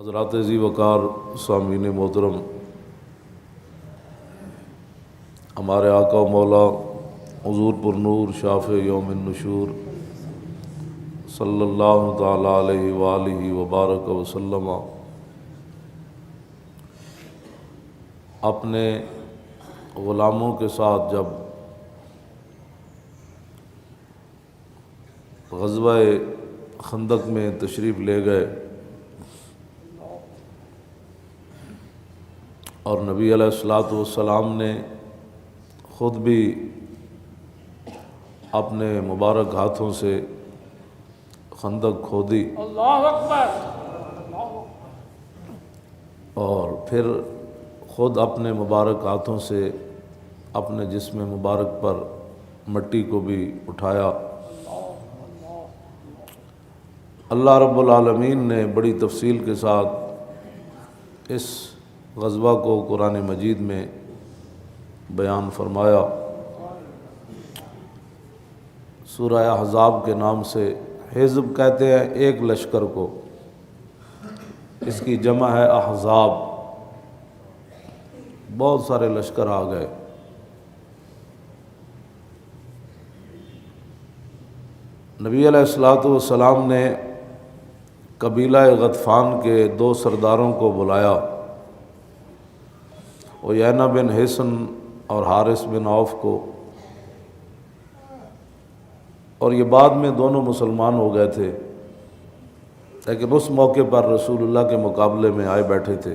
حضرات ذی وقار سامعین محترم، ہمارے آقا و مولا حضور پر نور شافع یوم النشور صلی اللہ تعالی علیہ وآلہ وبارک وسلم اپنے غلاموں کے ساتھ جب غزوہ خندق میں تشریف لے گئے اور نبی علیہ الصلوۃ والسلام نے خود بھی اپنے مبارک ہاتھوں سے خندق کھودی اللہ اکبر، اور پھر خود اپنے مبارک ہاتھوں سے اپنے جسم مبارک پر مٹی کو بھی اٹھایا۔ اللہ رب العالمین نے بڑی تفصیل کے ساتھ اس غزوہ کو قرآن مجید میں بیان فرمایا۔ سورہ احزاب کے نام سے حزب کہتے ہیں ایک لشکر کو، اس کی جمع ہے احزاب، بہت سارے لشکر آ گئے۔ نبی علیہ الصلوۃ والسلام نے قبیلہ غطفان کے دو سرداروں کو بلایا، عیینہ بن حصن اور حارث بن عوف کو، اور یہ بعد میں دونوں مسلمان ہو گئے تھے، لیکن اس موقع پر رسول اللہ کے مقابلے میں آئے بیٹھے تھے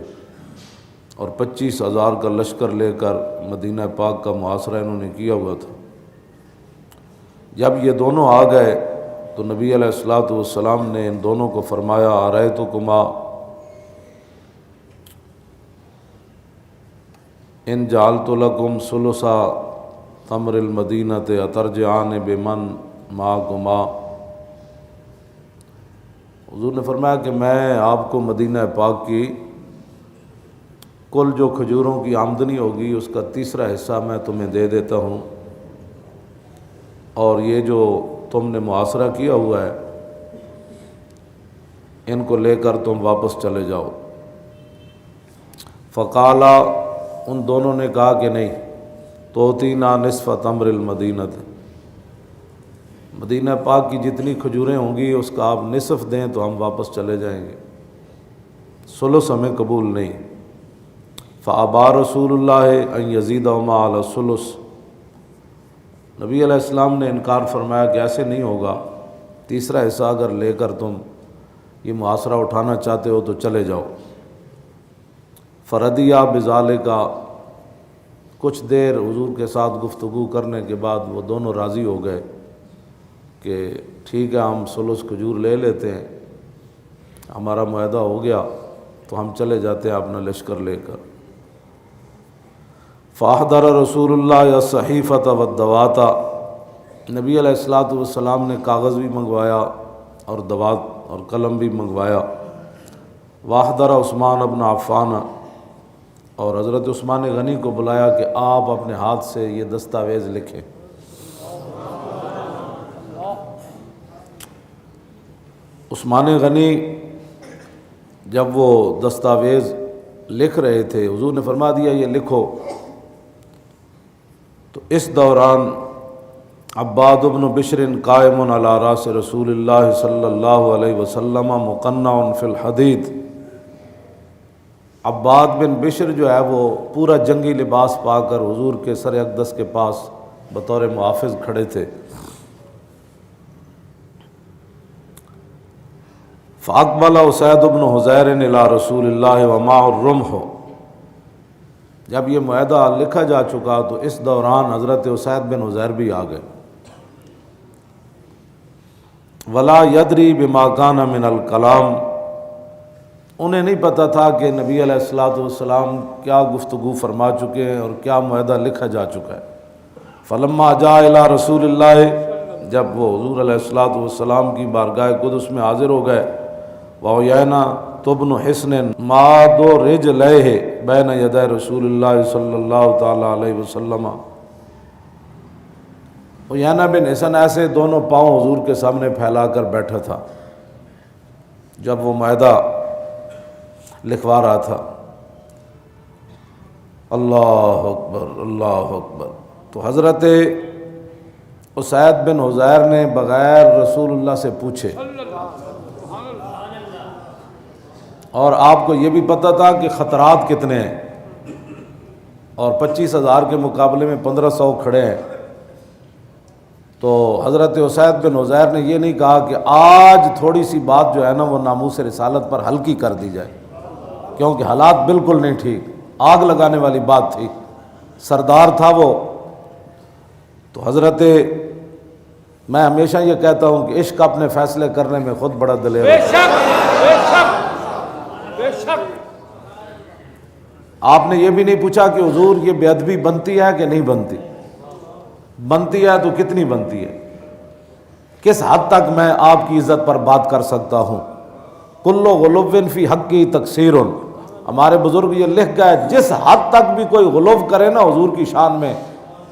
اور 25,000 کا لشکر لے کر مدینہ پاک کا محاصرہ انہوں نے کیا ہوا تھا۔ جب یہ دونوں آ گئے تو نبی علیہ الصلوۃ والسلام نے ان دونوں کو فرمایا، ارأیتکما ان جعلت لکم ثلث تمر المدینۃ اترجعان بمن معکما۔ حضور نے فرمایا کہ میں آپ کو مدینہ پاک کی کل جو کھجوروں کی آمدنی ہوگی اس کا تیسرا حصہ میں تمہیں دے دیتا ہوں، اور یہ جو تم نے محاصرہ کیا ہوا ہے ان کو لے کر تم واپس چلے جاؤ۔ فقالا، ان دونوں نے کہا کہ نہیں، توتینا نصف تمر المدینۃ، مدینہ پاک کی جتنی کھجوریں ہوں گی اس کا آپ نصف دیں تو ہم واپس چلے جائیں گے، ثلث ہمیں قبول نہیں۔ فابا رسول اللہ ان یزیدہما علی الثلث، نبی علیہ السلام نے انکار فرمایا کہ ایسے نہیں ہوگا، تیسرا حصہ اگر لے کر تم یہ محاصرہ اٹھانا چاہتے ہو تو چلے جاؤ۔ فردیہ بذالک، کچھ دیر حضور کے ساتھ گفتگو کرنے کے بعد وہ دونوں راضی ہو گئے کہ ٹھیک ہے، ہم ثلث کھجور لے لیتے ہیں، ہمارا معاہدہ ہو گیا تو ہم چلے جاتے ہیں اپنا لشکر لے کر۔ فاحضر رسول اللہ الصحیفۃ والدوات، نبی علیہ الصلوۃ والسلام نے کاغذ بھی منگوایا اور دوات اور قلم بھی منگوایا۔ واحضر عثمان بن عفان، اور حضرت عثمان غنی کو بلایا کہ آپ اپنے ہاتھ سے یہ دستاویز لکھیں۔ عثمان غنی جب وہ دستاویز لکھ رہے تھے، حضور نے فرما دیا یہ لکھو، تو اس دوران عباد بن بشر قائم علی راس رسول اللہ صلی اللہ علیہ وسلم مقنع فی الحدید، عباد بن بشر جو ہے وہ پورا جنگی لباس پا کر حضور کے سر اقدس کے پاس بطور محافظ کھڑے تھے۔ فاقبل اسید بن حضیر الی رسول اللہ ومعہ الرمح، جب یہ معاہدہ لکھا جا چکا تو اس دوران حضرت اسید بن حضیر بھی آ گئے۔ ولا یدری بما کان من الکلام، انہیں نہیں پتہ تھا کہ نبی علیہ الصلوۃ والسلام کیا گفتگو فرما چکے ہیں اور کیا معاہدہ لکھا جا چکا ہے۔ فلما جاء الی رسول اللہ، جب وہ حضور علیہ الصلوۃ والسلام کی بارگاہ قدس میں حاضر ہو گئے، وعیینہ بن حصن ماد رجلیہ بین یدی رسول اللہ صلی اللہ تعالی علیہ وسلم، عیینہ بن حصن ایسے دونوں پاؤں حضور کے سامنے پھیلا کر بیٹھا تھا۔ جب وہ معاہدہ لکھوا رہا تھا۔ اللہ اکبر اللہ اکبر۔ تو حضرت اسید بن حضیر نے بغیر رسول اللہ سے پوچھے، اور آپ کو یہ بھی پتہ تھا کہ خطرات کتنے ہیں، اور 25,000 کے مقابلے میں 1500 کھڑے ہیں، تو حضرت اسید بن حضیر نے یہ نہیں کہا کہ آج تھوڑی سی بات جو ہے نا وہ ناموس رسالت پر ہلکی کر دی جائے، کیونکہ حالات بالکل نہیں ٹھیک، آگ لگانے والی بات تھی، سردار تھا وہ۔ تو حضرت، میں ہمیشہ یہ کہتا ہوں کہ عشق اپنے فیصلے کرنے میں خود بڑا دلیر ہے۔ آپ نے یہ بھی نہیں پوچھا کہ حضور یہ بے ادبی بنتی ہے کہ نہیں بنتی، بنتی ہے تو کتنی بنتی ہے، کس حد تک میں آپ کی عزت پر بات کر سکتا ہوں۔ کل غلو فی حقی تقصیر، ہمارے بزرگ یہ لکھ گئے جس حد تک بھی کوئی غلو کرے نا حضور کی شان میں،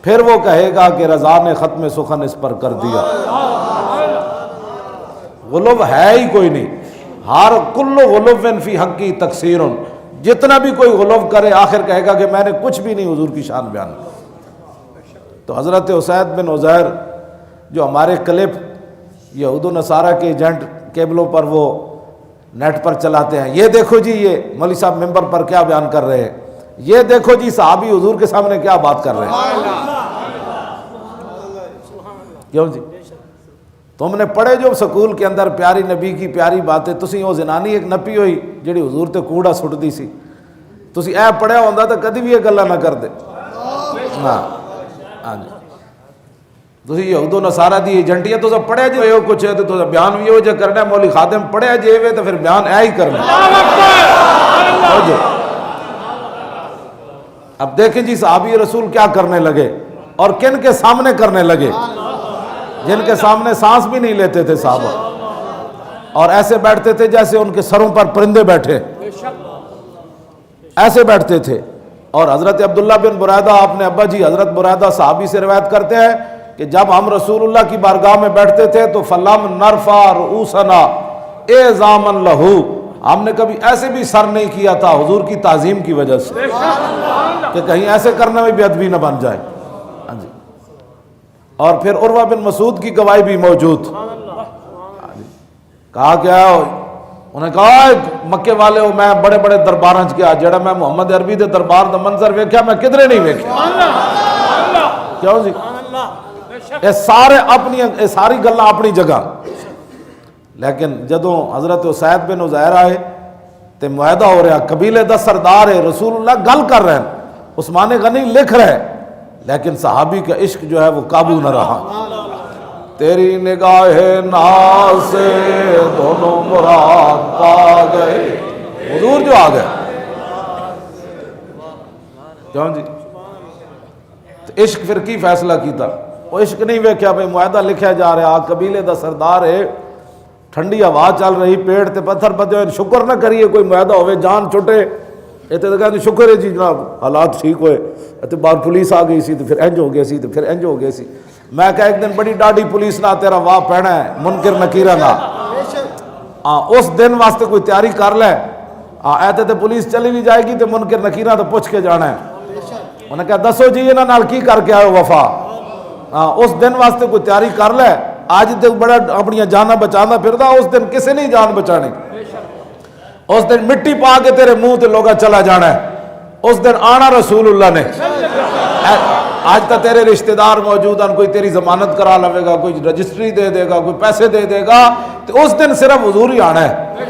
پھر وہ کہے گا کہ رضا نے ختم سخن اس پر کر دیا۔ غلو ہے ہی کوئی نہیں، ہر کل غلو فی حقی تقصیر، جتنا بھی کوئی غلو کرے آخر کہے گا کہ میں نے کچھ بھی نہیں حضور کی شان بیان کی۔ تو حضرت اسید بن حضیر جو ہمارے کلپ یہود و نصارہ کے ایجنٹ کیبلوں پر وہ نیٹ پر چلاتے ہیں، یہ دیکھو جی یہ مولوی صاحب ممبر پر کیا بیان کر رہے ہیں، یہ دیکھو جی صحابی حضور کے سامنے کیا بات کر رہے ہیں، کیوں جی تم نے پڑھے جو سکول کے اندر پیاری نبی کی پیاری باتیں، تسی وہ زنانی ایک نپی ہوئی جڑی حضور تے کوڑا سٹدی سی، تسی اے پڑھیا ہوندا تو کدی بھی یہ گلاں نہ کردے۔ ہاں جی، تسی یہود و نصارہ دی ایجنٹیاں تو سب پڑھیا جو کچھ ہے تو بیان بھی ہو جے کرنا ہے، مولوی خادم پڑھیا جے وے تو پھر بیان اے ہی کرنا۔ اب دیکھیں جی صحابی رسول کیا کرنے لگے اور کن کے سامنے کرنے لگے، جن کے سامنے سانس بھی نہیں لیتے تھے صحابہ، اور ایسے بیٹھتے تھے جیسے ان کے سروں پر پرندے بیٹھے، ایسے بیٹھتے تھے۔ اور حضرت عبداللہ بن برائدہ، اپنے ابا جی حضرت برائدہ صحابی سے روایت کرتے ہیں کہ جب ہم رسول اللہ کی بارگاہ میں بیٹھتے تھے تو فلم نرفع رؤوسنا اعظاما لہو، ہم نے کبھی ایسے بھی سر نہیں کیا تھا حضور کی تعظیم کی وجہ سے، کہ کہیں ایسے کرنے میں بے ادبی نہ بن جائے۔ ہاں جی، اور پھر عروہ بن مسعود کی گواہی بھی موجود، کہا کیا، انہیں کہا مکے والے ہو میں بڑے بڑے درباراں چ گیا، جڑا میں محمد عربی دے دربار دا منظر ویکھیا میں کدھرے نہیں ویکھیا۔ کیوں جی، یہ ساری گلاں اپنی جگہ، لیکن جدوں حضرت اسید بن حضیر آئے تے معاہدہ ہو رہا، قبیلے دا سردار ہے، رسول اللہ گل کر رہے ہیں، عثمان غنی لکھ رہے، لیکن صحابی کا عشق جو ہے وہ قابو نہ رہا۔ تیری نگاہ ناز سے دونوں مراد پا گئے، حضور جو آ گئے۔ کیوں جی، تو عشق پھر کی فیصلہ کیتا، وہ عشق نہیں ویکھیا بھئی معاہدہ لکھیا جا رہا، قبیلے دا سردار ہے، ٹھنڈی ہوا چل رہی، پیڑ تے پتھر پتے ہوئے، شکر نہ کریے کوئی معاہدہ ہوئے جان چھٹے، اتنے تو کہتے شکر ہے جی جناب حالات ٹھیک ہوئے، اتنے بعد پولیس آ گئی سی تو پھر انج ہو گئی سی تو پھر انج ہو گئی سی۔ میں کہا ایک دن بڑی ڈاڈی پولیس نہ تیرا واہ پہنا ہے منکر نکیرہ نہ، اس دن واسطے کوئی تیاری کر لے، ایتے تے پولیس چلی نہیں جائے گی تو منکر نکیرہ تو پوچھ کے جانا ہے۔ انہیں کہا دسو جی انہاں نال کی کر کے آئے وفا، اس دن واسطے کوئی تیاری کر لے، آج تے بڑا اپنی جاناں بچانا پھردا، اس دن کسے نہیں جان بچانی، اس دن مٹی پا کے تیرے منہ تے لوگا چلا جانا ہے، اس دن آنا رسول اللہ نے۔ آج تک تیرے رشتہ دار موجود ہیں، کوئی تیری ضمانت کرا لوے گا، کوئی رجسٹری دے دے گا، کوئی پیسے دے دے گا، تو اس دن صرف حضور ہی آنا ہے۔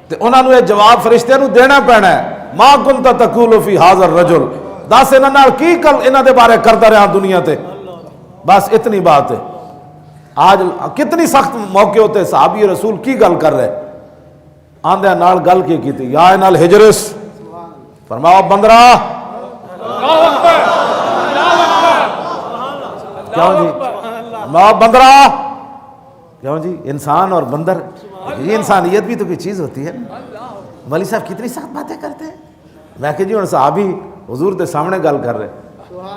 تو انہوں نے جواب فرشتے نو دینا پینا ہے، ما کنت تقول فی ھذا الرجل، دس انہاں نال کی کل انہاں دے بارے کردا رہا دنیا تے، بس اتنی بات ہے۔ آج کتنی سخت موقع ہوتے صحابی رسول کی گل کر رہے، آندے نال گل کی تھی، یا نال ہجرس، فرمایا بندرا، کیوں جی بندرا، کیوں جی انسان اور بندر، یہ انسانیت بھی تو کوئی چیز ہوتی ہے نا۔ مولوی صاحب کتنی سخت باتیں کرتے ہیں، میں کہ جی ہن صحابی حضور کے سامنے گل کر رہے،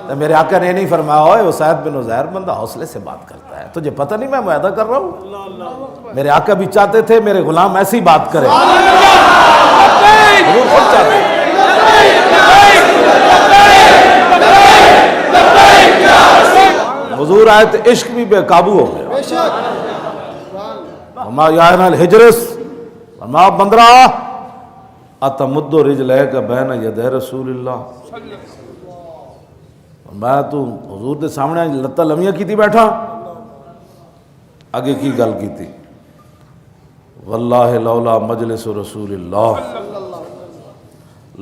تو میرے آقا نے نہیں فرمایا اوے اسید بن حضیر بندہ حوصلے سے بات کرتا ہے، تجھے پتہ نہیں میں معاہدہ کر رہا ہوں۔ میرے آقا بھی چاہتے تھے میرے غلام ایسی بات کرے۔ حضور خود چاہتے ہیں۔ حضور آئے تو عشق بھی بے قابو ہو گیا۔ وما یعن الحجرس وما بندرا اتمد رجلیک بین یدی رسول اللہ۔ میں تو حضور دے سامنے لتاں لمیاں کیتی بیٹھا، اگے کی گل کیتی، واللہ لولا مجلس رسول اللہ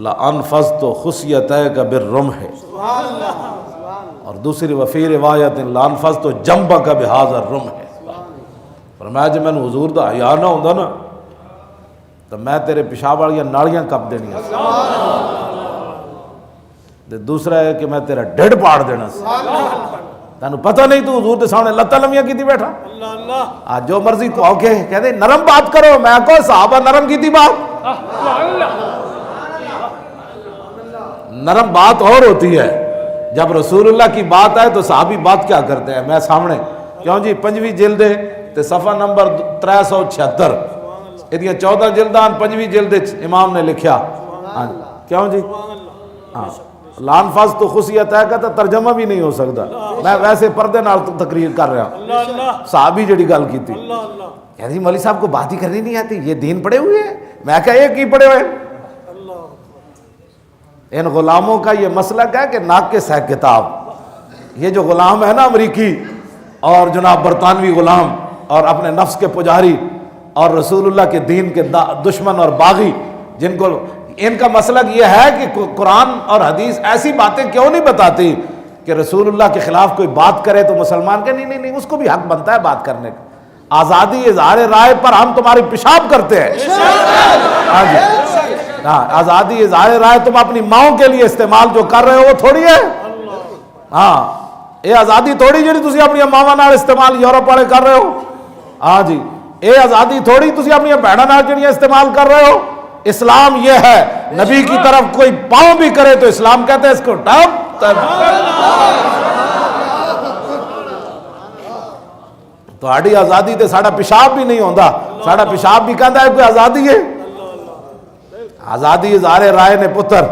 لانفذت خصیتیک بالرمح، اور دوسری وفی روایت لانفذت جنبک بہذا الرمح۔ فرمایا جی میں حضور دا حیا نہ ہوندا نا تو میں تیرے پیشاب والیاں نالیاں کپ دینیاں، دوسرا ہے کہ میں تیرا ڈھڈ پاڑ دینا سی۔ تینوں پتہ نہیں تو حضور دے سامنے لتاں لمیاں کیتی بیٹھا، آج جو مرضی تو آ کے کہہ دے نرم بات کرو، میں کو صحابہ نرم کیتی بات، نرم بات اور ہوتی ہے، جب رسول اللہ کی بات آئے تو صحابی بات کیا کرتے ہیں؟ میں سامنے کیوں جی 5ویں جلد تے صفحہ نمبر 376 یہ 14 جلدان 5ویں جلد امام نے لکھیا، کیوں جی ہاں لانفاظ تو خصیت ہے کہ ترجمہ بھی نہیں ہو سکتا، میں ویسے پردے نال تقریر کر رہا، صحابی جڑی گل کی تھی کہتی مولوی صاحب کو بات ہی کرنی نہیں آتی، یہ دین پڑے ہوئے ہیں؟ میں کہا یہ کی پڑے ہوئے؟ ان غلاموں کا یہ مسلک ہے کہ ناقص ہے کتاب۔ یہ جو غلام ہے نا امریکی اور جناب برطانوی غلام اور اپنے نفس کے پجاری اور رسول اللہ کے دین کے دشمن اور باغی، جن کو ان کا مسلک یہ ہے کہ قرآن اور حدیث ایسی باتیں کیوں نہیں بتاتی کہ رسول اللہ کے خلاف کوئی بات کرے تو مسلمان کہ نہیں اس کو بھی حق بنتا ہے بات کرنے کا، آزادی اظہار رائے پر ہم تمہاری پیشاب کرتے ہیں، ہاں جی ہاں آزادی اظہار رائے تم اپنی ماؤں کے لیے استعمال جو کر رہے ہو وہ تھوڑی ہے، ہاں یہ آزادی تھوڑی جی تسی اپنی ماواں نال استعمال یورپ والے کر رہے ہو، ہاں جی یہ آزادی تھوڑی تسی اپنی بہناں نال جڑیاں استعمال کر رہے ہو۔ اسلام یہ ہے نبی کی طرف کوئی پاؤں بھی کرے تو اسلام کہتے ہیں اس کو ٹپ تو آڑی آزادی تے ساڑا پیشاب بھی نہیں ہوندا، ساڑا پیشاب بھی کہتا ہے کوئی آزادی ہے؟ آزادی اظہار رائے نے پتر،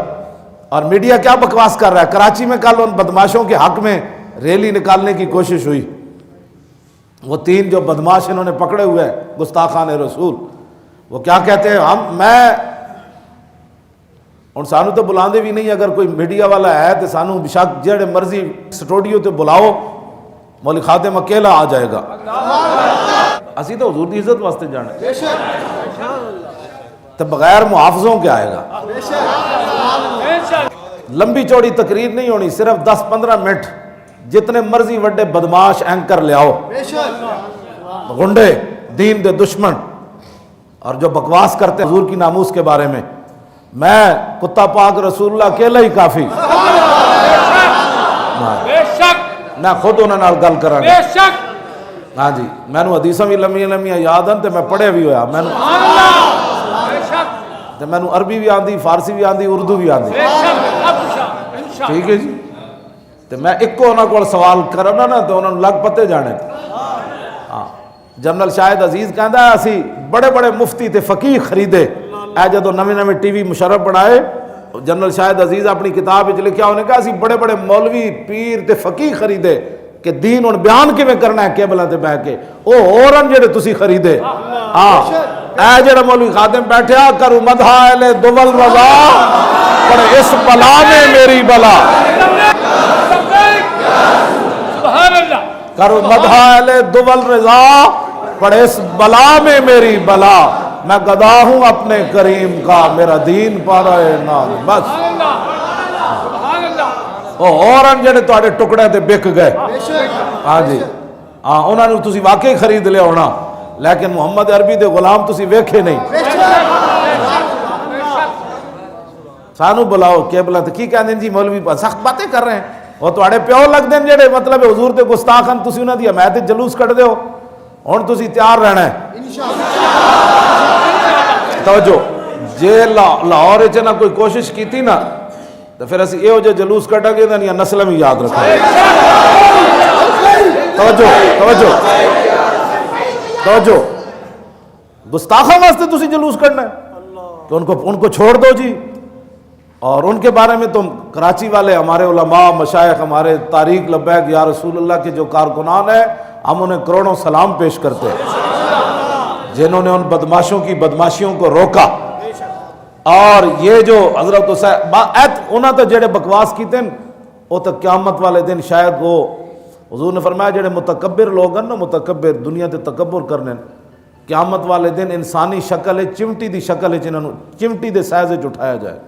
اور میڈیا کیا بکواس کر رہا ہے۔ کراچی میں کل ان بدماشوں کے حق میں ریلی نکالنے کی کوشش ہوئی، وہ 3 جو بدماش انہوں نے پکڑے ہوئے گستاخان رسول، وہ کیا کہتے ہیں میں اور سانو تو بلاندے بھی نہیں، اگر کوئی میڈیا والا ہے تو سانو بشک جڑے مرضی سٹوڈیو تے بلاؤ، مولوی خادم اکیلا آ جائے گا، اسی تو حضور دی عزت واسطے جانے تو بغیر محافظوں کے آئے گا۔ لمبی چوڑی تقریر نہیں ہونی، صرف 10-15 منٹ، جتنے مرضی وڈے بدماش اینکر لے آؤ، غنڈے دین دے دشمن اور جو بکواس کرتے ہیں حضور کی ناموس کے بارے میں، میں کتا پاک رسول اللہ اکیلا ہی کافی، میں خود انہوں نے گل کرا گا، ہاں جی میں نو حدیثاں بھی لمیاں یاد ہیں تے میں پڑھے بھی ہویا، میں نو عربی بھی آندی، فارسی بھی آندی، اردو بھی آندی، ٹھیک ہے جی تے میں ایک کو انہوں کو سوال کرنا نا تو انہوں نے لگ پتے جانے۔ جنرل شاہد عزیز کہندا ہے اسی بڑے بڑے مفتی تے فقیہ خریدے، اے جدو نویں ٹی وی مشرف بنائے، جنرل شاہد عزیز اپنی کتاب وچ لکھیا، انہوں نے کہا اسی بڑے بڑے مولوی پیر تے فقیہ خریدے کہ دین ہن بیان کیویں کرنا ہے کیبلاں تے بیٹھ کے، او ہورن جڑے تسی خریدے، ہاں اے جڑا مولوی خادم بیٹھیا کرو مدح اہل دول رضا پر اس بلا میں میری بلا، کرو مدح اہل دول رضا پر اس بلا میں میری بلا، میں گدا ہوں اپنے کریم کا میرا دین پارا ہے نام، بس اور جڑے تواڈے ٹکڑے تے بک گئے، ہاں جی ہاں انہاں نوں تسی واقعی خرید لیا ہونا، لیکن محمد عربی دے غلام تسی ویکھے نہیں۔ سانو بلاؤ کیبلا تے کی کہندے جی مولوی سخت باتیں کر رہے ہیں، وہ تواڈے پیو لگدے نے جڑے مطلب حضور تے گستاخ ہیں، تسی انہاں دی حمایت جلوس کڈ دیو، ہن تسی تیار رہنا ہے۔ توجہ جے لاہور وچ نہ کوئی کوشش کیتی نا تو پھر اسی یہو جے جلوس کڈا گے تے نسل بھی یاد رکھا۔ توجہ توجہ توجہ گستاخاں واسطے تسی جلوس کڈنا ہے، کہ ان کو چھوڑ دو جی. اور ان کے بارے میں تم کراچی والے ہمارے علماء مشائخ ہمارے تاریخ لبیک یا رسول اللہ کے جو کارکنان ہیں ہم انہیں کروڑوں سلام پیش کرتے ہیں جنہوں نے ان بدماشوں کی بدماشیوں کو روکا. اور یہ جو حضرت انہاں تو جڑے بکواس کیتے ہیں وہ تو قیامت والے دن شاید وہ حضور نے فرمایا جڑے متکبر لوگ ہیں نا متکبر دنیا تے تکبر کرنے قیامت والے دن انسانی شکل ہے چمٹی دی شکل ہے جنہوں چمٹی دے سائز اٹھایا جائے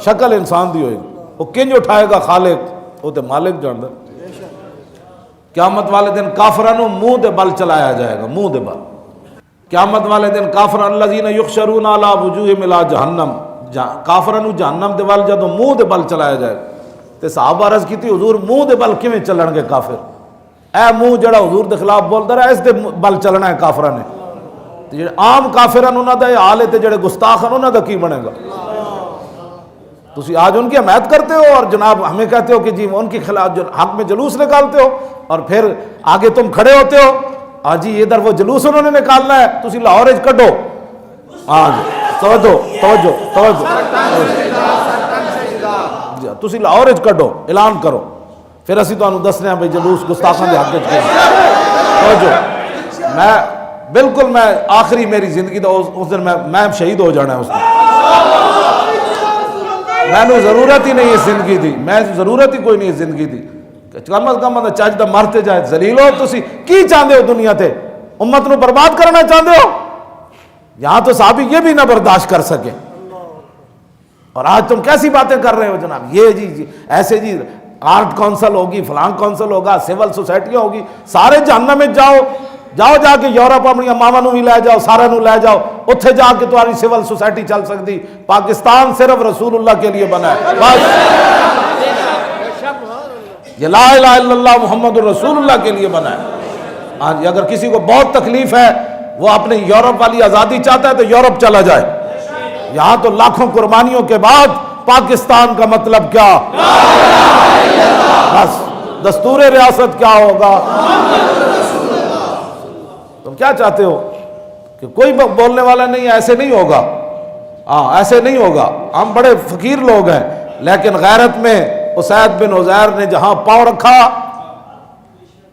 شکل انسان دی ہوئے گی وہ کنج اٹھائے گا خالق وہ تے مالک جاندا. قیامت والے دن کافراں نو منہ دے بل چلایا جائے گا منہ دے بل. قیامت والے دن کافراں الذین یحشرون علی وجوہہم الی جہنم کافراں نو جہنم دے ول جدوں منہ دے بل چلایا جائے تے صحابہ عرض کیتی حضور منہ دے بل کیویں چلن گے کافر اے منہ جڑا حضور دے خلاف بولدا رہا اس دے بل چلنا ہے کافراں نے. تے جڑے عام کافراں انہاں دا حال ہے تے جڑے گستاخ ہیں انہاں دا کی بنے گا. تسی آج ان کی حمایت کرتے ہو اور جناب ہمیں کہتے ہو کہ جی ان کے خلاف حق میں جلوس نکالتے ہو اور پھر آگے تم کھڑے ہوتے ہو آج جی ادھر وہ جلوس انہوں نے نکالنا ہے تسی لاہور اچ کڈو. آج توجہ توجہ توجہ تسی لاہور اچ کڈو اعلان کرو پھر اسی تانوں دسنے ہیں بھئی جلوس گستاخاں دے حق وچ توجہ. میں بالکل میں آخری میری زندگی دا اس دن میں شہید ہو جانا ہے اس دن. میں نے ضرورت ہی نہیں ہے زندگی دی میں ضرورت ہی کوئی نہیں ہے زندگی دی. کم از کم چج دا مرتے جائے ذلیل ہو تسی کی چاہتے ہو دنیا تے امت نو برباد کرنا چاہتے ہو. یہاں تو صحابی یہ بھی نہ برداشت کر سکے اور آج تم کیسی باتیں کر رہے ہو جناب. یہ جی ایسے جی آرٹ کونسل ہوگی فلان کونسل ہوگا سول سوسائٹیاں ہوگی سارے جہنم میں جاؤ جا کے یورپ اپنی ماما نو بھی لے جاؤ سارے نو لے جاؤ اتھے جا کے تمہاری سول سوسائٹی چل سکتی. پاکستان صرف رسول اللہ کے لیے بنا ہے بس. یہ لا الہ الا اللہ محمد الرسول اللہ کے لیے بنا ہے. ہاں جی اگر کسی کو بہت تکلیف ہے وہ اپنی یورپ والی آزادی چاہتا ہے تو یورپ چلا جائے. یہاں تو لاکھوں قربانیوں کے بعد پاکستان کا مطلب کیا بس دستور ریاست کیا ہوگا. تم کیا چاہتے ہو کہ کوئی بولنے والا نہیں ایسے نہیں ہوگا. ہاں ایسے نہیں ہوگا. ہم بڑے فقیر لوگ ہیں لیکن غیرت میں اسید بن عزیر نے جہاں پاؤں رکھا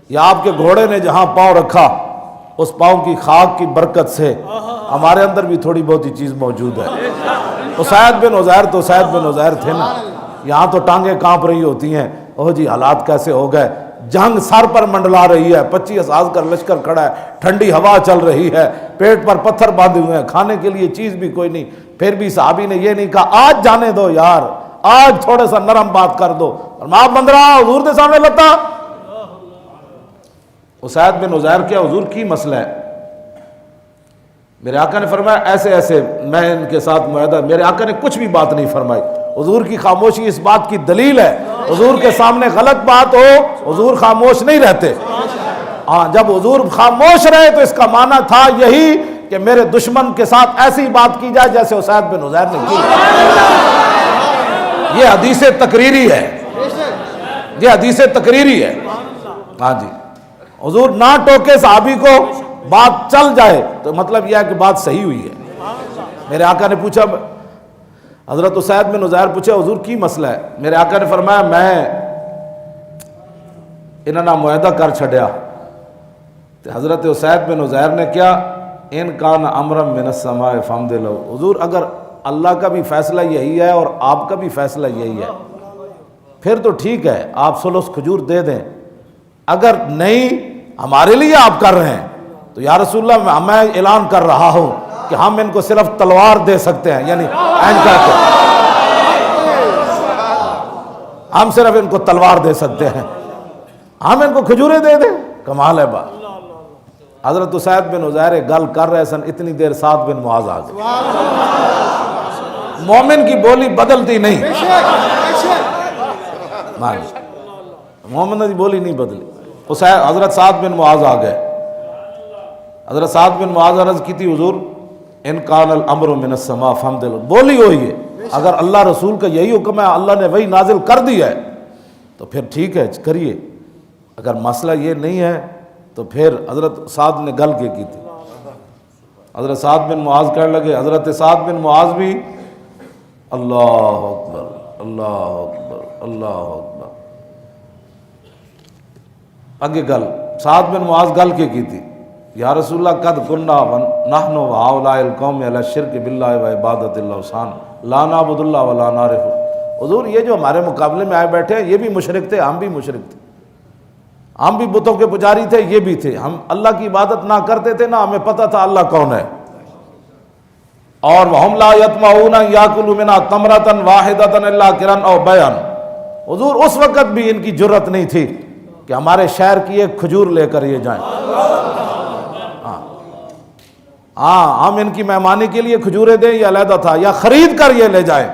یا آپ کے گھوڑے نے جہاں پاؤں رکھا اس پاؤں کی خاک کی برکت سے ہمارے اندر بھی تھوڑی بہت ہی چیز موجود ہے. اسید بن عزیر تو اسید بن عزیر تھے نا. یہاں تو ٹانگیں کانپ رہی ہوتی ہیں اوہ جی حالات کیسے ہو گئے. جنگ سر پر منڈلا رہی ہے 25,000 کا لشکر کھڑا ہے ٹھنڈی ہوا چل رہی ہے پیٹ پر پتھر باندھے ہوئے ہیں کھانے کے لیے چیز بھی کوئی نہیں. پھر بھی صحابی نے یہ نہیں کہا آج جانے دو یار آج تھوڑا سا نرم بات کر دو اور آپ بند رہا حضور دے سامنے لتا. اسید بن عزیر کیا حضور کی مسئلہ ہے. میرے آقا نے فرمایا ایسے ایسے میں ان کے ساتھ معاہدہ. میرے آقا نے کچھ بھی بات نہیں فرمائی. حضور کی خاموشی اس بات کی دلیل ہے. حضور کے سامنے غلط بات ہو حضور خاموش نہیں رہتے. ہاں جب حضور خاموش رہے تو اس کا معنی تھا یہی کہ میرے دشمن کے ساتھ ایسی بات کی جائے جیسے اسید بن عزیر نے کی. یہ حدیث تقریری ہے. یہ حدیث تقریری ہے. ہاں جی حضور نہ ٹوکے صحابی کو بات چل جائے تو مطلب یہ ہے کہ بات صحیح ہوئی ہے. میرے آقا نے پوچھا حضرت اسید بن عزیر پوچھے حضور کی مسئلہ ہے. میرے آقا نے فرمایا میں انہوں نے معاہدہ کر چھڑیا. حضرت اسید بن عزیر نے کیا ان کان امرا من السماء فامد لو. حضور اگر اللہ کا بھی فیصلہ یہی ہے اور آپ کا بھی فیصلہ یہی ہے پھر تو ٹھیک ہے آپ سلس کھجور دے دیں. اگر نہیں ہمارے لیے آپ کر رہے ہیں تو یا رسول اللہ میں اعلان کر رہا ہوں کہ ہم ان کو صرف تلوار دے سکتے ہیں. یعنی ہم صرف ان کو تلوار دے سکتے ہیں ہم ان کو کھجوریں دے دیں. کمال ہے بات. حضرت اسید بن عزیر گل کر رہے سن اتنی دیر سعد بن معاذ آ گئے. مومن کی بولی بدلتی نہیں. مومن کی بولی نہیں بدلی. حضرت سعد بن معاذ آ گئے. حضرت سعد بن معاذ عرض کی تھی حضور ان کان الامر من السماء فامد لو. بولی ہوئی ہے اگر اللہ رسول کا یہی حکم ہے اللہ نے وہی نازل کر دیا ہے تو پھر ٹھیک ہے کریے. اگر مسئلہ یہ نہیں ہے تو پھر حضرت سعد نے گل کی تھی. حضرت سعد بن معاذ کہنے لگے حضرت سعد بن معاذ بھی اللہ اکبر، اللہ اکبر، اللہ اکبر۔ اگے گل سعد بن معاذ گل کی تھی، یا رسول اللہ قد کننا نحن وہؤلاء القوم علی الشرک باللہ و عبادت الاوثان لا نعبد اللہ ولا نعرف۔ حضور یہ جو ہمارے مقابلے میں آئے بیٹھے ہیں یہ بھی مشرک تھے، ہم بھی مشرک تھے، ہم بھی بتوں کے پجاری تھے، یہ بھی تھے، ہم اللہ کی عبادت نہ کرتے تھے، نہ ہمیں پتہ تھا اللہ کون ہے۔ اور وَهُمْ لَا يَطْمَعُونَ يَأْكُلُوا مِنْهَا تَمْرَةً وَاحِدَةً إِلَّا قِرًا أَوْ بَيْعًا۔ حضور اس وقت بھی ان کی جرت نہیں تھی کہ ہمارے شہر کی ایک کھجور لے کر یہ جائیں، ہاں ہم ان کی مہمانی کے لیے کھجوریں دیں، یہ علیحدہ تھا، یا خرید کر یہ لے جائیں۔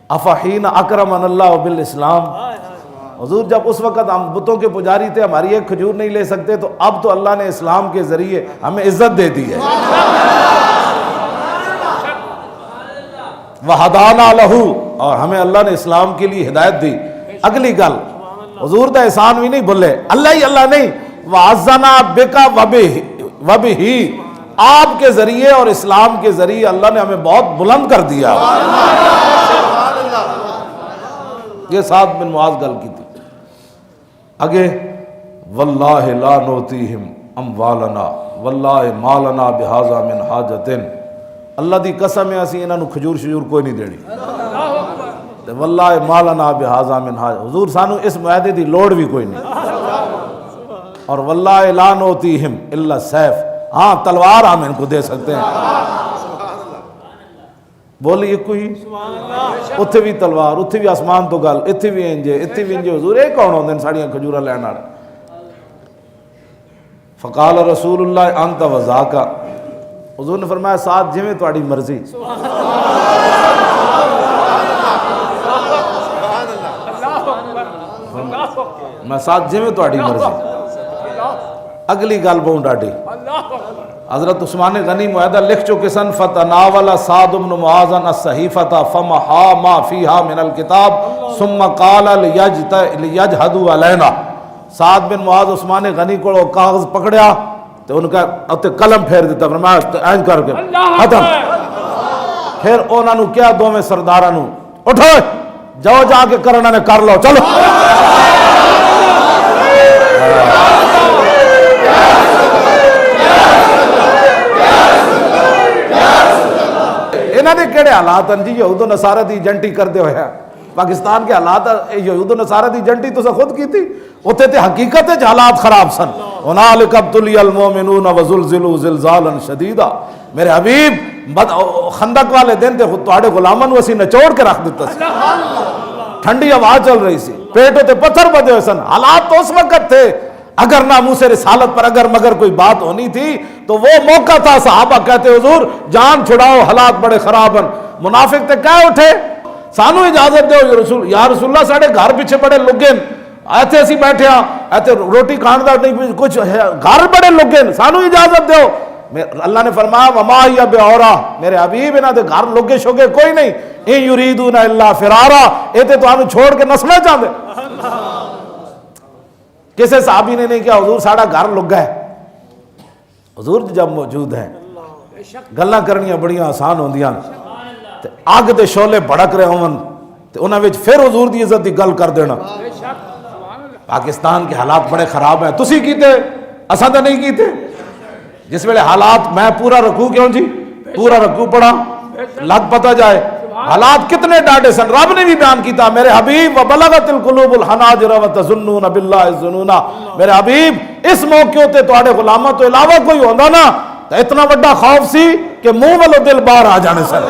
افحین اکرمن اللہ بالاسلام۔ حضور جب اس وقت ہم بتوں کے پجاری تھے، ہماری ایک کھجور نہیں لے سکتے، تو اب تو اللہ نے اسلام کے ذریعے ہمیں عزت دے دی ہے۔ وَهَدَانَا لَهُ، اور ہمیں اللہ نے اسلام کے لیے ہدایت دی۔ اگلی گل حضور دا احسان بھی نہیں بھولے، اللہ ہی اللہ نہیں، وَعَزَّنَا بِكَ وَبِهِ، آپ کے ذریعے اور اسلام کے ذریعے اللہ نے ہمیں بہت بلند کر دیا۔ یہ سعد بن معاذ گل کی تھی۔ اگے واللہ لا نوتیہم اموالنا واللہ مالنا بہذا من حاجت، اللہ دی قسم ہے اسی انہاں نو کھجور شجور کوئی نہیں دینی، واللہ مالنا بہذا من حاجت، حضور سانو اس معاہدے دی لوڑ بھی کوئی نہیں، اور واللہ لا نوتیہم الا السیف، ہاں تلوار ہم ان کو دے سکتے ہیں۔ بولی ایک کوئی اتھے بھی تلوار، اتھے بھی آسمان تو گل، اتھے بھی انجے، اتھے بھی انجے، حضور ایک کون ہوندے ساڑیاں کھجورہ لین والے۔ فقال رسول اللہ انت وذاکا، حضور نے فرمایا ساتھ جویں تہاڈی مرضی۔ میں ساتھ جویں تہاڈی مرضی۔ اگلی گل بہت ڈاڈی، حضرت عثمان غنی معاہدہ لکھ چکے سن، فتناول سعد بن معاذ الصحیفۃ فمحا ما فیہا من الکتاب ثم قال لیجہدوا علینا۔ سعد بن معاذ عثمان غنی کو کاغذ پکڑیا تو ان کا اتنے قلم پھیر دیتا، فرمایا اینج کر کے ختم۔ پھر انہوں نے کیا دوویں سرداراں نو، اٹھو جاؤ جا کے کرنا نے کر لو، چلو۔ انہوں نے کہڑے حالات ہیں جی، یہود و نصارہ دی ایجنٹی کردے ہوئے ہیں، پاکستان کے حالات یہود و نصارہ دی ایجنٹی تو خود کی تھی، اتنے تے حقیقت ہے حالات خراب سن۔ هُنَالِكَ ابْتُلِيَ الْمُؤْمِنُونَ وَزُلْزِلُوا زِلْزَالًا شَدِيدًا۔ میرے حبیب خندق والے دن تے تواڈے غلاماں نو اسی نچوڑ کے رکھ دیتا سی، ٹھنڈی ہوا چل رہی سی، پیٹوں تے پتھر بدے ہوئے سن، حالات تو اس وقت تھے، اگر ناموس رسالت پر اگر مگر کوئی بات ہونی تھی تو وہ موقع تھا، صحابہ کہتے حضور جان چھڑاؤ حالات بڑے خراب ہیں۔ منافق تے کہہ اٹھے سانو اجازت دیو یا رسول اللہ، ساڑھے گھر پیچھے بڑے لگے ایتھے اسی بیٹھے ہاں، ایتھے روٹی کھان دا نہیں کچھ گھر بڑے لگے، سانو اجازت دیو۔ اللہ نے فرمایا وما ہی بعورا، میرے حبیب انہاں دے گھر لگے شوگے کوئی نہیں، ان یریدون الا فرارا، اے تے تانوں چھوڑ کے نسنا چاہندے۔ کسی صحابی نے نہیں کیا حضور ساڑھا گھر لگا ہے، حضور جب موجود ہیں گلاں کرنیاں بڑیاں آسان ہوندیاں، اگ دے شعلے بھڑک رہے ہون تے انہاں وچ پھر حضور دی عزت دی گل کر دینا۔ پاکستان کے حالات بڑے خراب ہیں، تسی کیتے اساں تے نہیں کیتے۔ جس ویلے حالات میں پورا رکوع کیوں جی، پورا رکوع پڑھا لگ پتہ جائے حالات کتنے ڈاڈے سن، رب نے بھی بیان کیتا میرے حبیب وبلغت القلوب الحناجر وتظنون باللہ الظنون۔ میرے حبیب اس موقع تے تواڈے غلاماں تو علاوہ کوئی ہوندا نا تو اتنا بڑا خوف سی کہ منہ والو دل باہر آ جانے سن،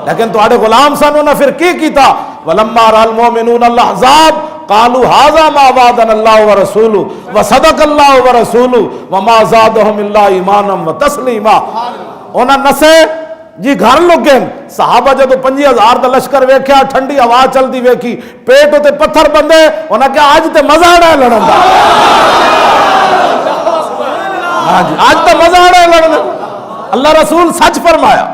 لیکن تواڈے غلام سن، انہاں پھر کی کیتا ولما رأى المؤمنون الاحزاب قالوا هذا ما وعدنا الله ورسوله وصدق الله ورسوله وما زادهم الا ایمانا وتسلیما۔ انہاں نسے جی گھر لگے، صحابہ جدو 50,000 دا لشکر ویکھیا، ٹھنڈی ہوا چلدی ویکھی، پیٹ تے پتھر بندے، انہاں کہا آج تے مزہ آ رہا ہے لڑن دا، آج تے مزہ آ رہا ہے لڑن دا۔ اللہ رسول سچ فرمایا،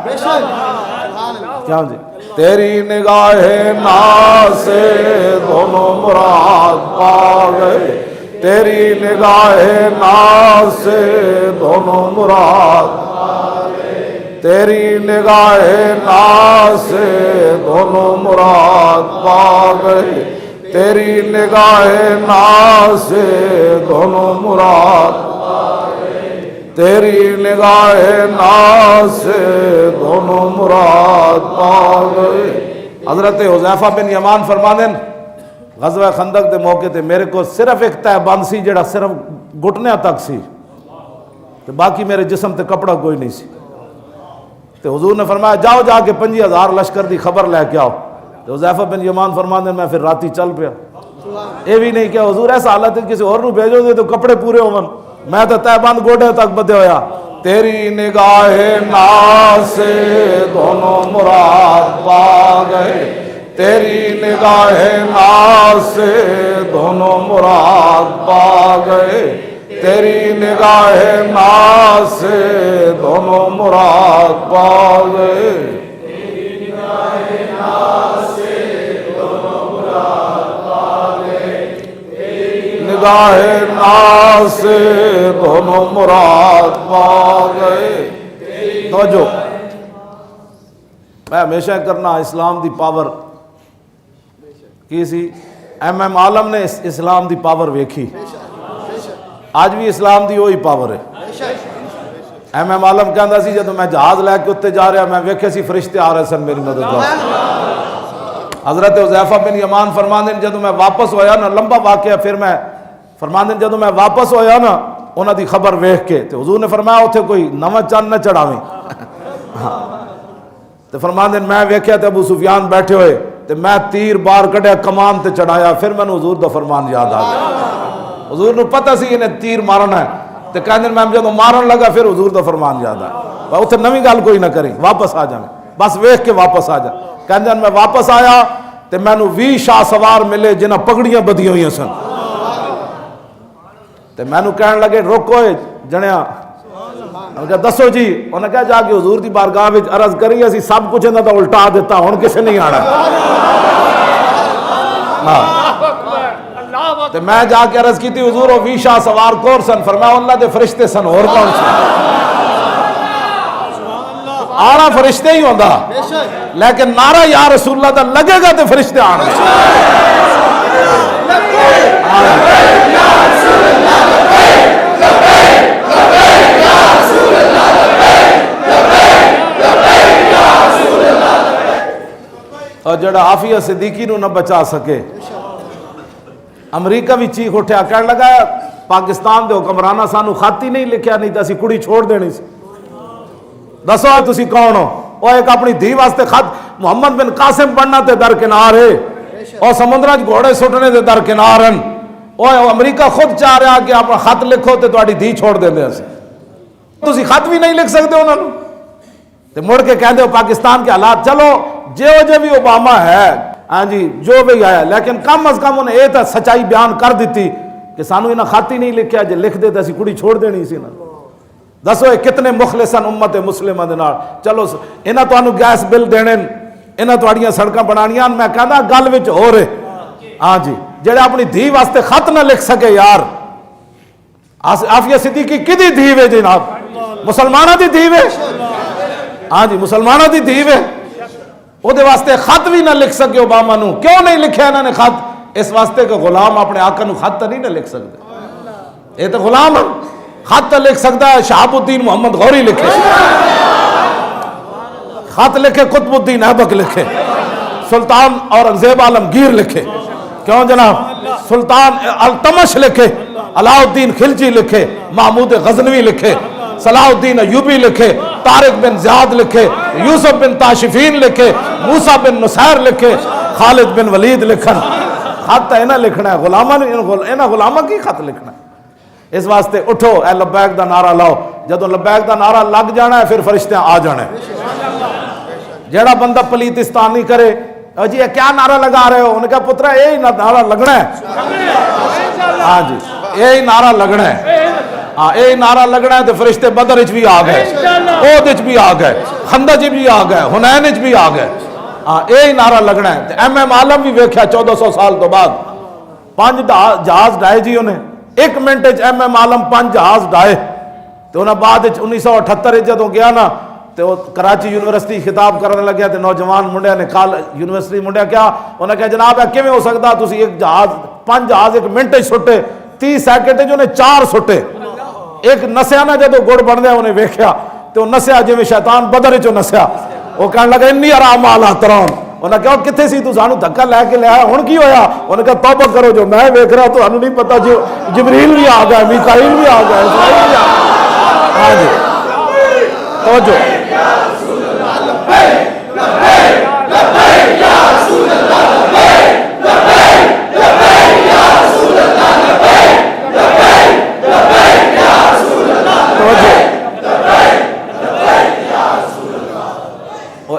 کیا جی تیری نگاہ ناز سے دونوں مراد پا گئے، تیری نگاہ ناز سے دونوں مراد، تیری نگاہ ناز سے دونوں مراد پا گئے، تیری نگاہ ناز سے دونوں مراد، تیری نگاہ ناز سے دونوں مراد پا گئے۔ حضرت حذیفہ بن یمان فرمانے غزوہ خندق دے موقع تے میرے کو صرف ایک تہ بند سی جڑا صرف گھٹنیاں تک سی تے باقی میرے جسم تے کپڑا کوئی نہیں سی، تے حضور نے فرمایا جاؤ جا کے 50,000 لشکر دی خبر لے کے آؤ۔ تے حذیفہ بن یمان فرمانے میں پھر راتی چل پیا، یہ بھی نہیں کہ حضور ایسا حالت ہے کسی اور نو بھیجو گے تو کپڑے پورے ہون، میں تو تہ بند گوڑے تک بدے ہویا۔ تیری نگاہ ناز سے دونوں مراد پا گئے، تیری نگاہ ناز سے دونوں مراد پا گئے، تیری نگاہ ناز سے دونوں مراد پا گئے، تیری نگاہ ناز سے دونوں مراد پا گئے، تیری نگاہ ناز سے دونوں مراد پا گئے۔ توجہ، میں ہمیشہ کرنا اسلام دی پاور کی سی، ایم عالم نے اسلام دی پاور ویکھی، آج بھی اسلام دی وہی پاور ہے۔ ایم عالم کہندا سی جدوں میں جہاز لے کے اتنے جا رہا میں ویکھے سی فرشتے آ رہے سن میری مدد واسطے۔ حضرت حذیفہ بن یمان فرماندے جدوں میں واپس ہویا نا، لمبا واقعہ، پھر میں فرماندے جدوں میں واپس ہویا نا انہاں دی خبر ویکھ کے تے حضور نے فرمایا اوتھے کوئی نواں چند نہ چڑھاویں، تے فرماندے میں ویکھیا تے ابو سفیان بیٹھے ہوئے تے میں تیر بار کڈیا کمان تے چڑھایا، پھر میں حضور دا فرمان یاد آ گیا۔ حضور نو پتہ سی انہیں تیر مارنا ہے تے کہندے میں جدوں مارن لگا پھر حضور دا فرمان یاد آیا، اوتھے نویں گل کوئی نہ کریں، واپس آ جاویں، بس ویکھ کے واپس آ جا۔ کہندے میں واپس آیا تے مینوں 20 شاہ سوار ملے جنہاں پگڑیاں بدیاں ہوئی سن، تے مینوں کہن لگے روکو جنیا، انہوں نے کہا دسو جی، انہوں نے کہا جا کے حضور دی بارگاہ وچ عرض کری اسی سب کچھ انہاں دا الٹا دیتا، ہن کسے نہیں آنا۔ تے میں جا کے عرض کی تھی حضور وہ 20 شاہ سوار کور سن؟ فرمایا اللہ دے فرشتے سن، اور کون سن؟ آنا فرشتے ہی ہوندا، لیکن نعرہ یا رسول اللہ دا لگے گا تے فرشتے آن گے۔ اور جڑا عافیہ صدیقی نو نہ بچا سکے، امریکہ بھی چیخ اٹھیا، کہنے لگا پاکستان دے حکمرانہ سانو خط ہی نہیں لکھیا، نہیں تو اسی کڑی چھوڑ دینی سی، دسو تسی کون ہو؟ وہ ایک اپنی دھی واسطے خط محمد بن قاسم پڑھنا تے درکنار ہے، اور سمندرہ گھوڑے سٹنے تے درکنار ہیں، وہ امریکہ خود چاہ رہا کہ آپ خط لکھو تے تہاڈی دھی چھوڑ دیندے اسی، تسی خط بھی نہیں لکھ سکتے انہوں نے، تے مڑ کے کہندے ہو پاکستان کے حالات، چلو جو بھی اوباما ہے، ہاں جی جو بھی آیا، لیکن کم از کم انہیں یہ تو سچائی بیان کر دیتی کہ سانو انہیں خط ہی نہیں لکھیا، جے لکھ دے تو اسی کڑی چھوڑ دینی سی نا۔ دسو یہ کتنے مخلصن امت مسلمہ دے نال، چلو انہاں تانوں گیس بل دینے، انہاں تہاڈیاں سڑکاں بنانیاں، میں کہندا گل وچ ہو رہے، ہاں جی جڑا اپنی دھی واسطے خط نہ لکھ سکے، یار عافیہ صدیقی کدی دھی وے جناب؟ مسلمانہ دی دھی وے، ہاں جی مسلمانہ دی دھی وے، وہ دے واسطے خط بھی نہ لکھ سکے اوباما نو، کیوں نہیں لکھیا انہوں نے خط؟ اس واسطے کہ غلام اپنے آقا نو خط نہیں نہ لکھ سکتے، یہ تو غلام ہے، خط تو لکھ سکتا ہے شہاب الدین محمد غوری لکھے، خط لکھے قطب الدین ایبک لکھے، سلطان اورنگزیب عالمگیر لکھے، کیوں جناب؟ سلطان التمش لکھے، علاء الدین خلجی لکھے، محمود غزنوی لکھے، صلاح الدین ایوبی لکھے، طارق بن زیاد لکھے، یوسف بن تاشفین لکھے، موسیٰ بن نصیر لکھے، خالد بن ولید لکھن، خط ہے نہ لکھنا ہے، غلامہ کی خط لکھنا ہے۔ اس واسطے اٹھو اے لبیک دا نعرہ لاؤ، جدوں لبیک دا نعرہ لگ جانا ہے پھر فرشتے آ جانا ہے۔ جیڑا بندہ پلیتستان نہیں کرے، جی یہ کیا نعرہ لگا رہے ہو؟ انہوں نے کہا پترا یہی نعرہ لگنا ہے، ہاں جی یہی نعرہ لگنا ہے، ہاں یہی نعرہ لگنا ہے تو فرشتے بدر اچ بھی آ گئے، احد اچ بھی آ گئے، خندق بھی آ گئے، حنین اچ بھی آ گئے، ہاں یہی نعرہ لگنا ہے۔ ایم عالم بھی ویکھیا 1400 سال تو بعد 5 جہاز ڈائے جی انہیں، 1 منٹ ایم عالم 5 جہاز ڈائے، تو انہیں بعد 1978 جدوں گیا نا تو کراچی یونیورسٹی خطاب کرنے لگیا تو نوجوان منڈیا نے کال یونیورسٹی منڈیا کیا انہیں کہا جناب کیویں ہو سکتا تسی ایک جہاز 5 جہاز 1 منٹ سٹے 30 سیکنڈ جو نے 4 سٹے ایک نسیا نہ جدو گڑ بندا انہیں ویکھیا تو نسیا جویں شیطان بدر چوں نسیا وہ کہنے لگا انی ارام اعلی ترام انہیں کہا کتنے سی تو سانو دھکا لے کے لیا ہن کی ہویا انہیں کہا توبہ کرو جو میں ویکھ رہا تو نہیں پتا جو جبریل بھی آ گیا میکائیل بھی آ گیا اسرائیل بھی آ گیا ہاں جی توجہ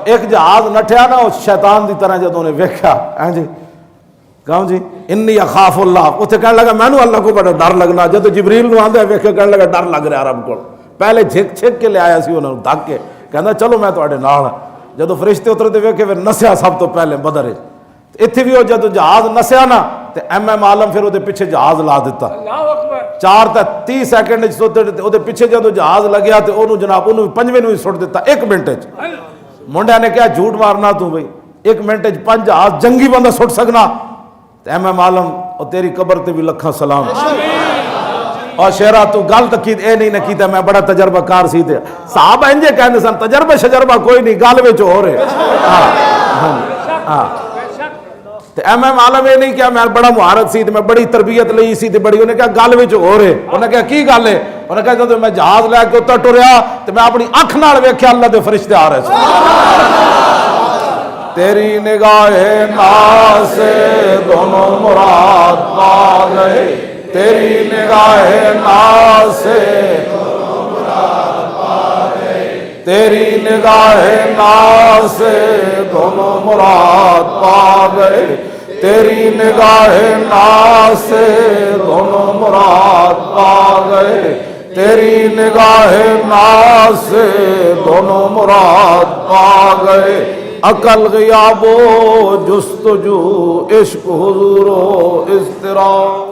ایک جہاز نٹھیا نا اس شیطان دی طرح جدوں نے ویکھیا ہاں جی کہوں جی انی اخاف اللہ اتنے کہنے لگا میں اللہ کو بڑا ڈر لگنا جب جبریل نو آندا ویکھیا کہنے لگا ڈر لگ رہا رب کو پہلے جھک چھک کے لے آیا سی انہوں دھک کے کہندا چلو میں تواڈے نال جدوں فرشتے اترتے ویکھے پھر نسیا سب تو پہلے بدر اتنے بھی وہ جدوں جہاز نسیا نا تے ایم عالم پھر وہ پیچھے جہاز لا دیتا 4 تا 30 سیکنڈ وہ پیچھے جدوں جہاز لگیا تو انہوں جناب انہوں 5ویں نو سٹ دیتا 1 منٹ منڈیا نے کہا جھوٹ مارنا تو بھئی 1 منٹ 5 جہاز جنگی بندہ سٹ سکنا ایم عالم اور تیری قبر تے بھی لکھاں سلام اور شیرا تو گل تکید اے نہیں نہ کیتا میں بڑا تجربہ کار سی تے صحابہ انجے کہندے سن تجربہ شجربہ کوئی نہیں گل وچ ہو رہے ہاں تے ایم عالم یہ نہیں کہا میں بڑا مہارت سی تے میں بڑی تربیت لئی سی تے بڑی انہیں کہا گل وچ ہو رہے انہیں کہا کی گل ہے انہیں کہا جدوں میں جہاز لے کے اتر ٹریا تے میں اپنی اکھ نال ویکھیا اللہ دے فرشتے آ رہے سن تیری نگاہ ناز سے دونوں مراد پا گئے تیری نگاہ ناز سے دونوں مراد پا گئے تیری نگاہ ناز سے دونوں مراد پا گئے تیری نگاہ ناز سے دونوں مراد پا گئے تیری نگاہ ناز سے دونوں مراد پا گئے عقل غیاب و جستجو عشق حضور و اضطراب